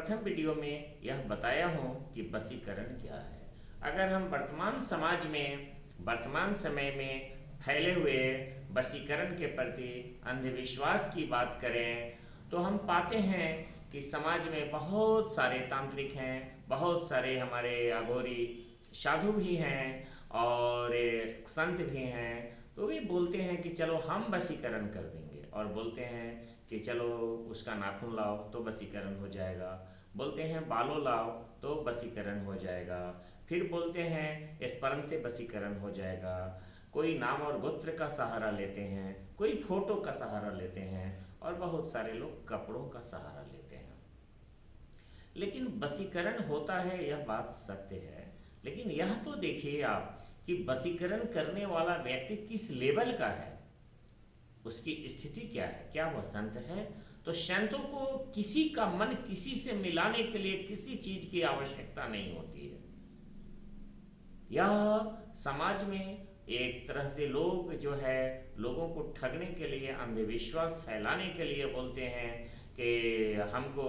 प्रथम वीडियो में यह बताया हूँ कि वशीकरण क्या है। अगर हम वर्तमान समाज में, वर्तमान समय में फैले हुए वशीकरण के प्रति अंधविश्वास की बात करें तो हम पाते हैं कि समाज में बहुत सारे तांत्रिक हैं, बहुत सारे हमारे अघोरी साधु भी हैं और संत भी हैं। तो वे बोलते हैं कि चलो हम वशीकरण कर देंगे, और बोलते हैं कि चलो उसका नाखून लाओ तो वशीकरण हो जाएगा, बोलते हैं बालों लाओ तो वशीकरण हो जाएगा, फिर बोलते हैं स्पर्म से वशीकरण हो जाएगा। कोई नाम और गोत्र का सहारा लेते हैं, कोई फोटो का सहारा लेते हैं, और बहुत सारे लोग कपड़ों का सहारा लेते हैं। लेकिन वशीकरण होता है, यह बात सत्य है। लेकिन यह तो देखिए आप कि वशीकरण करने वाला व्यक्ति किस लेवल का है, उसकी स्थिति क्या है। क्या वह संत है? तो संतों को किसी का मन किसी से मिलाने के लिए किसी चीज की आवश्यकता नहीं होती है। यह समाज में एक तरह से लोग जो है लोगों को ठगने के लिए, अंधविश्वास फैलाने के लिए बोलते हैं कि हमको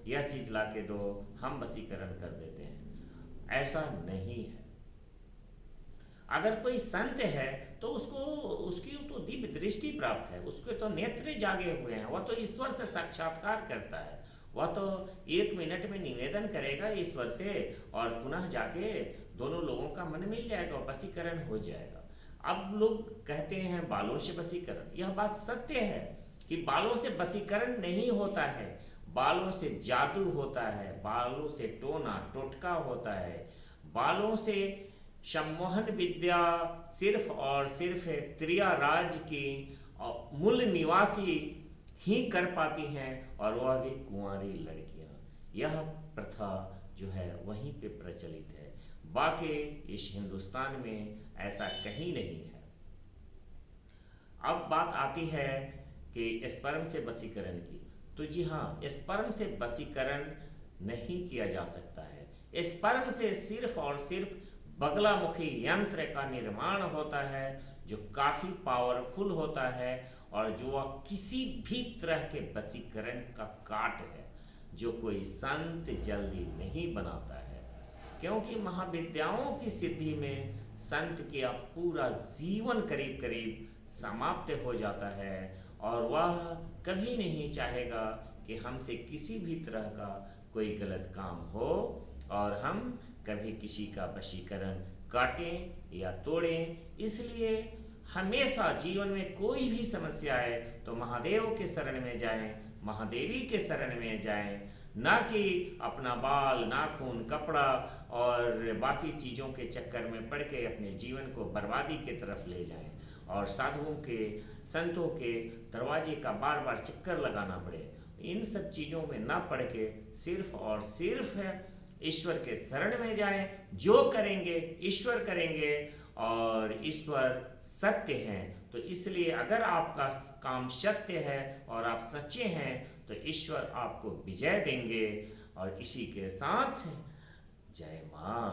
यह चीज ला के दो, हम वशीकरण कर देते हैं। ऐसा नहीं है। अगर कोई संत है तो उसको, उसकी तो दिव्य दृष्टि प्राप्त है, उसके तो नेत्र जागे हुए हैं, वह तो ईश्वर से साक्षात्कार करता है। वह तो 1 मिनट में निवेदन करेगा ईश्वर से और पुनः जाके दोनों लोगों का मन मिल जाएगा, वशीकरण हो जाएगा। अब लोग कहते हैं बालों से वशीकरण, यह बात सत्य है कि बालों से वशीकरण नहीं होता है। बालों से जादू होता है, बालों से टोना टोटका होता है, बालों से सम्मोहन विद्या सिर्फ और सिर्फ त्रियाराज की मूल निवासी ही कर पाती हैं, और वह भी कुंवारी लड़कियां। यह प्रथा जो है वहीं पे प्रचलित है, बाकी इस हिंदुस्तान में ऐसा कहीं नहीं है। अब बात आती है कि स्पर्म से वशीकरण की, तो जी हाँ, स्पर्म से वशीकरण नहीं किया जा सकता है। स्पर्म से सिर्फ और सिर्फ बगलामुखी यंत्र का निर्माण होता है, जो काफी पावरफुल होता है और जो किसी भी तरह के वशीकरण का काट है, जो कोई संत जल्दी नहीं बनाता है। क्योंकि महाविद्याओं की सिद्धि में संत का पूरा जीवन करीब करीब समाप्त हो जाता है, और वह कभी नहीं चाहेगा कि हमसे किसी भी तरह का कोई गलत काम हो, और हम कभी किसी का वशीकरण काटें या तोड़ें। इसलिए हमेशा जीवन में कोई भी समस्या आए तो महादेव के शरण में जाएं, महादेवी के शरण में जाएं, ना कि अपना बाल, नाखून, कपड़ा और बाकी चीज़ों के चक्कर में पड़ के अपने जीवन को बर्बादी की तरफ ले जाएं, और साधुओं के, संतों के दरवाजे का बार बार चक्कर लगाना पड़े। इन सब चीज़ों में ना पड़ के सिर्फ और सिर्फ ईश्वर के शरण में जाएं। जो करेंगे ईश्वर करेंगे, और ईश्वर सत्य हैं। तो इसलिए अगर आपका काम सत्य है और आप सच्चे हैं तो ईश्वर आपको विजय देंगे। और इसी के साथ जय मां।